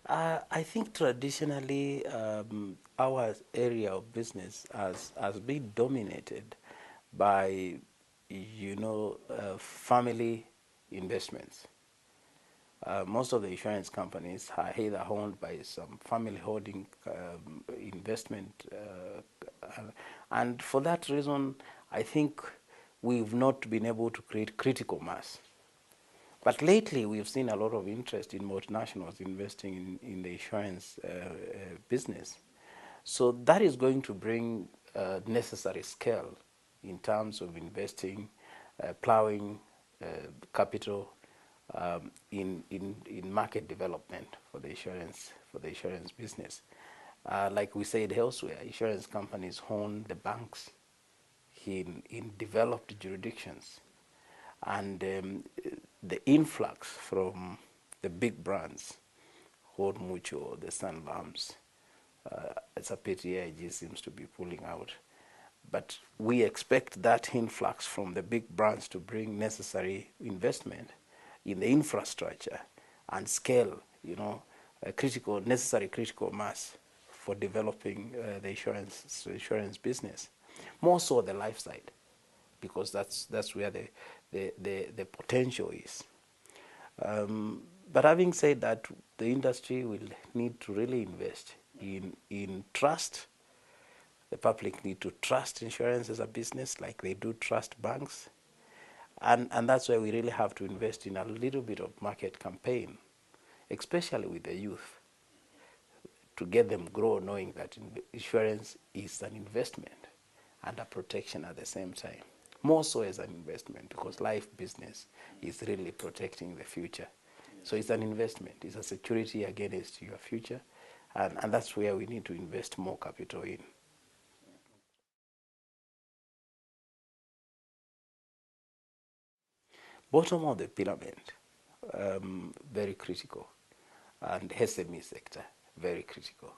I think traditionally our area of business has been dominated by, family investments. Most of the insurance companies are either owned by some family holding investment, and for that reason, I think we've not been able to create critical mass. But lately, we've seen a lot of interest in multinationals investing in the insurance business. So that is going to bring necessary scale in terms of investing, plowing capital in market development for the insurance business. Like we said elsewhere, insurance companies own the banks in developed jurisdictions, and the influx from the big brands, Old Mutual, the Sunbums, it's a pity AIG seems to be pulling out. But we expect that influx from the big brands to bring necessary investment in the infrastructure and scale, necessary critical mass for developing the insurance business. More so the life side, because that's where the potential is. But having said that, the industry will need to really invest in trust. The public need to trust insurance as a business like they do trust banks. And that's why we really have to invest in a little bit of market campaign, especially with the youth, to get them grow knowing that insurance is an investment and a protection at the same time. More so as an investment, because life business is really protecting the future. So it's an investment, it's a security against your future, and that's where we need to invest more capital in. Bottom of the pyramid, very critical, and SME sector, very critical.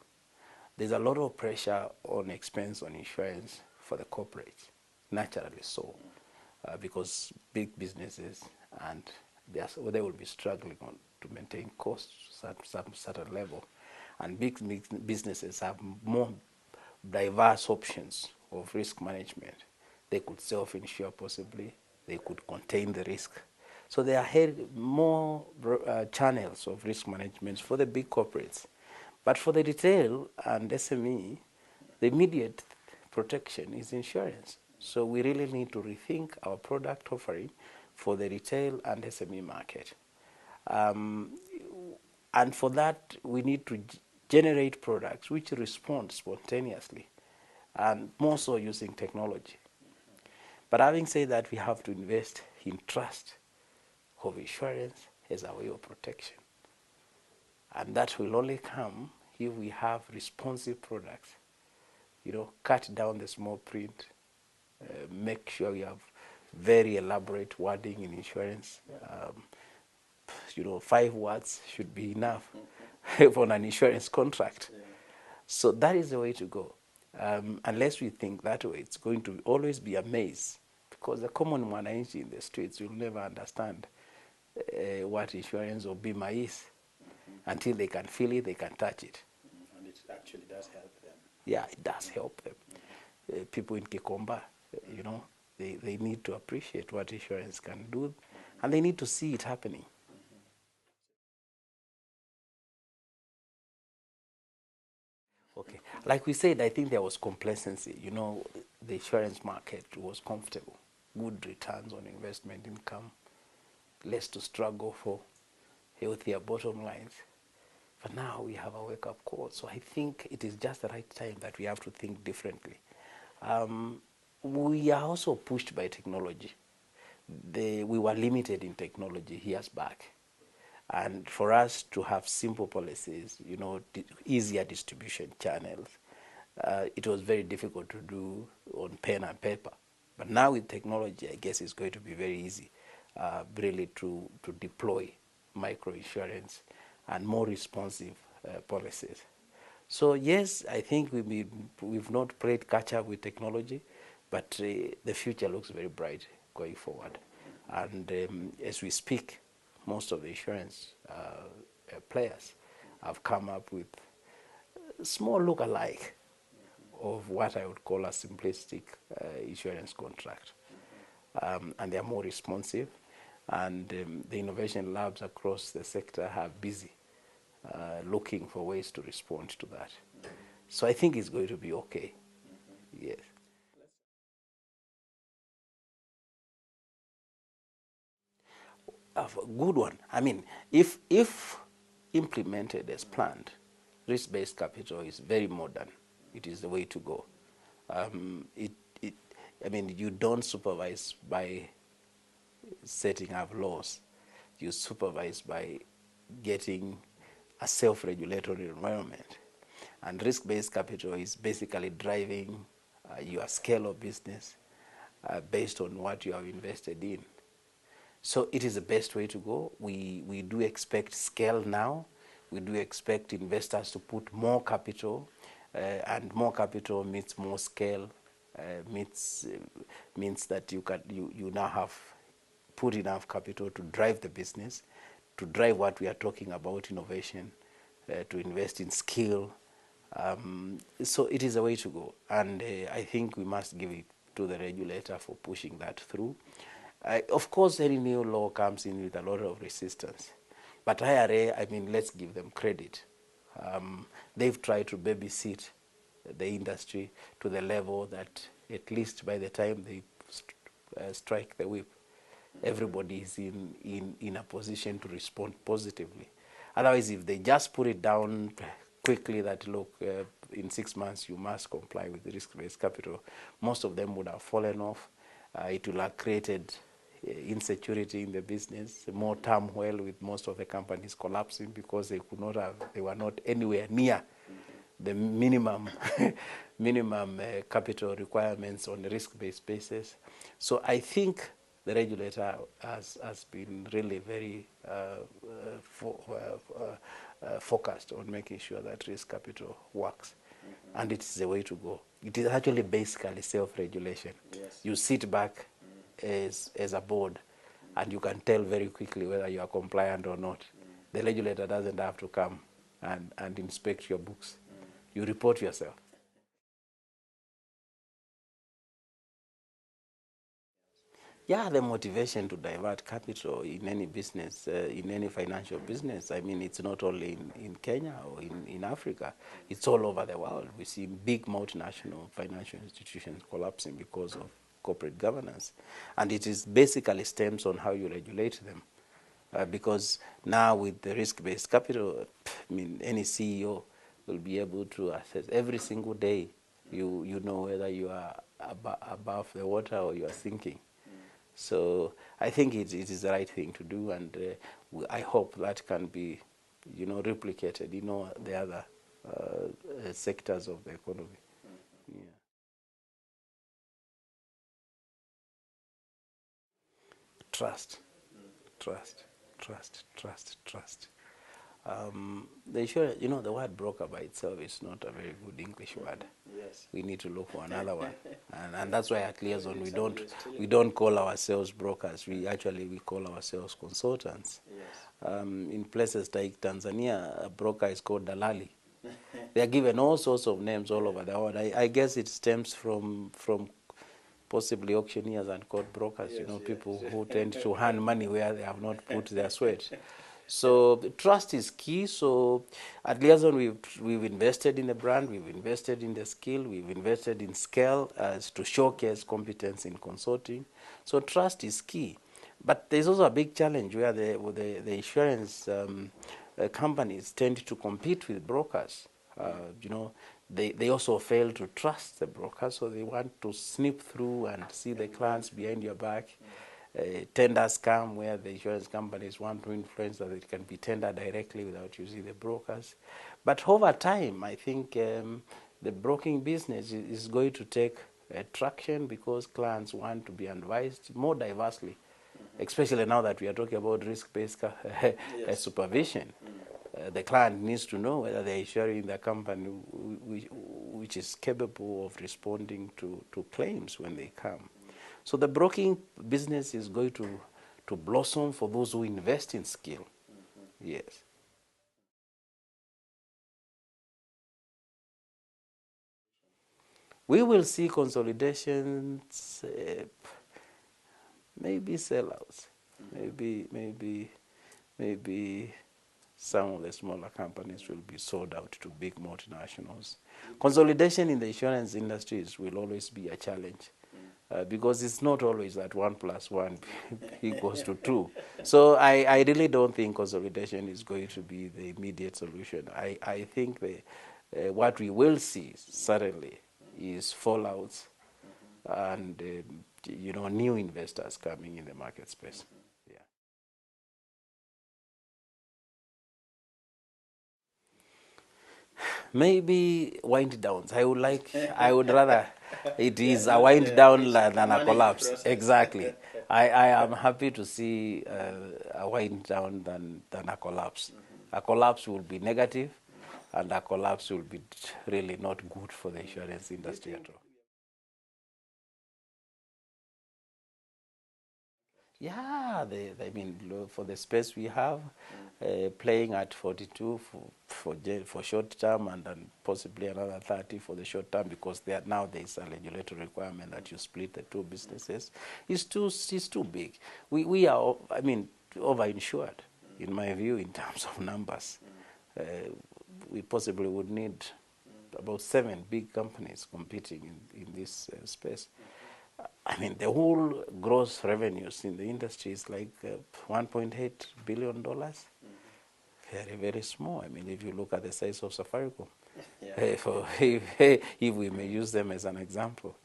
There's a lot of pressure on expense on insurance for the corporates, naturally so, because big businesses and they will be struggling to maintain costs at some certain level, and big businesses have more diverse options of risk management. They could self-insure possibly, they could contain the risk. So there are more channels of risk management for the big corporates. But for the retail and SME, the immediate protection is insurance. So we really need to rethink our product offering for the retail and SME market. And for that, we need to generate products which respond spontaneously, and more so using technology. But having said that, we have to invest in trust of insurance as a way of protection. And that will only come if we have responsive products. Cut down the small print, make sure we have very elaborate wording in insurance. 5 words should be enough on an insurance contract. So that is the way to go. Unless we think that way, it's going to always be a maze, because the common mwananchi in the streets will never understand what insurance or bima is until they can feel it, they can touch it. And it actually does help them. Yeah, it does help them. People in Kikomba, they need to appreciate what insurance can do, and they need to see it happening. Okay, like we said, I think there was complacency. The insurance market was comfortable, good returns on investment income, less to struggle for, healthier bottom lines. But now we have a wake-up call. So I think it is just the right time that we have to think differently. We are also pushed by technology. We were limited in technology years back. And for us to have simple policies, easier distribution channels, it was very difficult to do on pen and paper. But now with technology, I guess it's going to be very easy, really to deploy microinsurance and more responsive policies. So yes, I think we've not played catch up with technology, but the future looks very bright going forward. And as we speak, most of the insurance players have come up with a small look-alike of what I would call a simplistic insurance contract. And they are more responsive. And the innovation labs across the sector are busy looking for ways to respond to that. So I think it's going to be okay. Yes. A good one. I mean, if implemented as planned, risk-based capital is very modern. It is the way to go. Um, it, it, I mean, you don't supervise by setting up laws. You supervise by getting a self-regulatory environment. And risk-based capital is basically driving your scale of business based on what you have invested in. So it is the best way to go. We do expect scale now. We do expect investors to put more capital, and more capital means more scale, means that you now have put enough capital to drive the business, to drive what we are talking about, innovation, to invest in skill. So it is a way to go, and I think we must give it to the regulator for pushing that through. Of course, any new law comes in with a lot of resistance, but IRA, I mean, let's give them credit. They've tried to babysit the industry to the level that at least by the time they strike the whip, everybody is in a position to respond positively. Otherwise, if they just put it down quickly that, look, in 6 months you must comply with the risk-based capital, most of them would have fallen off. It will have created insecurity in the business, more turmoil with most of the companies collapsing because they were not anywhere near the minimum capital requirements on a risk-based basis. So I think the regulator has been really very focused on making sure that risk capital works. And it is the way to go. It is actually basically self-regulation. Yes. You sit back as a board, and you can tell very quickly whether you are compliant or not. The regulator doesn't have to come and inspect your books. You report yourself. Yeah, the motivation to divert capital in any business, in any financial business, I mean, it's not only in Kenya or in Africa, it's all over the world. We see big multinational financial institutions collapsing because of corporate governance. And it is basically stems on how you regulate them. Because now with the risk-based capital, I mean, any CEO will be able to assess every single day. You know whether you are above the water or you are sinking. So I think it is the right thing to do, and I hope that can be, replicated in all the other sectors of the economy. Yeah. Trust, trust. The insurance, the word broker by itself is not a very good English word. Yes. We need to look for another one, and that's why at Liaison we don't call ourselves brokers. We call ourselves consultants. Yes. In places like Tanzania, a broker is called dalali. They are given all sorts of names all over the world. I guess it stems from possibly auctioneers and court brokers. Yes, people yes. who tend to hand money where they have not put their sweat. So trust is key. So at Liaison, we've invested in the brand, we've invested in the skill, we've invested in scale as to showcase competence in consulting. So trust is key. But there's also a big challenge where the insurance companies tend to compete with brokers. They also fail to trust the brokers, so they want to snip through and see the clients behind your back. Tenders come where the insurance companies want to influence that it can be tendered directly without using the brokers. But over time, I think the broking business is going to take traction because clients want to be advised more diversely, especially now that we are talking about risk-based Yes. supervision. The client needs to know whether they're insuring the company which is capable of responding to claims when they come. So the broking business is going to blossom for those who invest in skill. Yes. We will see consolidations, maybe sellouts, maybe some of the smaller companies will be sold out to big multinationals. Consolidation in the insurance industries will always be a challenge. Because it's not always that 1 + 1 equals to 2. So I really don't think consolidation is going to be the immediate solution. I think what we will see certainly is fallouts and new investors coming in the market space. Yeah. Maybe wind downs. I would rather it is a wind down than a collapse. Exactly. I am happy to see a wind down than a collapse. A collapse will be negative, and a collapse will be really not good for the insurance industry at all. Yeah, I mean, for the space we have, playing at 42 for short term, and then possibly another 30 for the short term, because now there is a regulatory requirement that you split the two businesses. It's too big. We are, I mean, overinsured, in my view, in terms of numbers. We possibly would need about 7 big companies competing in this space. I mean, the whole gross revenues in the industry is like $1.8 billion. Very, very small. I mean, if you look at the size of Safaricom, if we may use them as an example.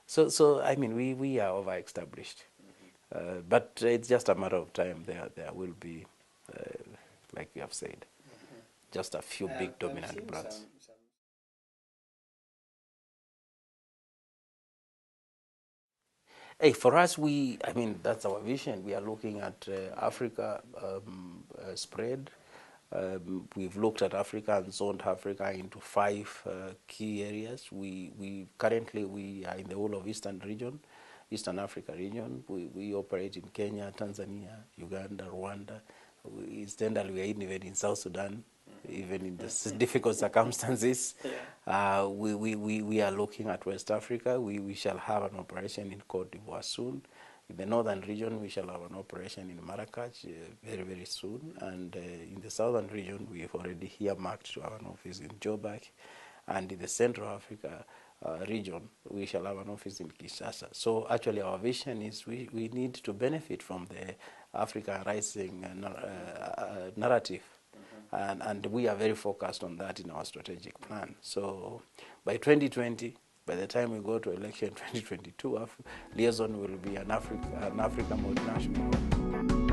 So I mean, we are over-established. But it's just a matter of time. There will be, like you have said, just a few big dominant brands. Hey, for us, I mean, that's our vision. We are looking at Africa spread. We've looked at Africa and zoned Africa into 5 key areas. Currently we are in the whole of Eastern Africa region. We operate in Kenya, Tanzania, Uganda, Rwanda. Incidentally, we are even in South Sudan, even in the difficult circumstances. We are looking at West Africa. We shall have an operation in Cote d'Ivoire soon. In the northern region, we shall have an operation in Marrakech very, very soon. And in the southern region, we have already earmarked to have an office in Joburg. And in the Central Africa region, we shall have an office in Kinshasa. So actually our vision is we need to benefit from the Africa Rising narrative. And we are very focused on that in our strategic plan. So by 2020, by the time we go to election 2022, Liaison will be an African multinational.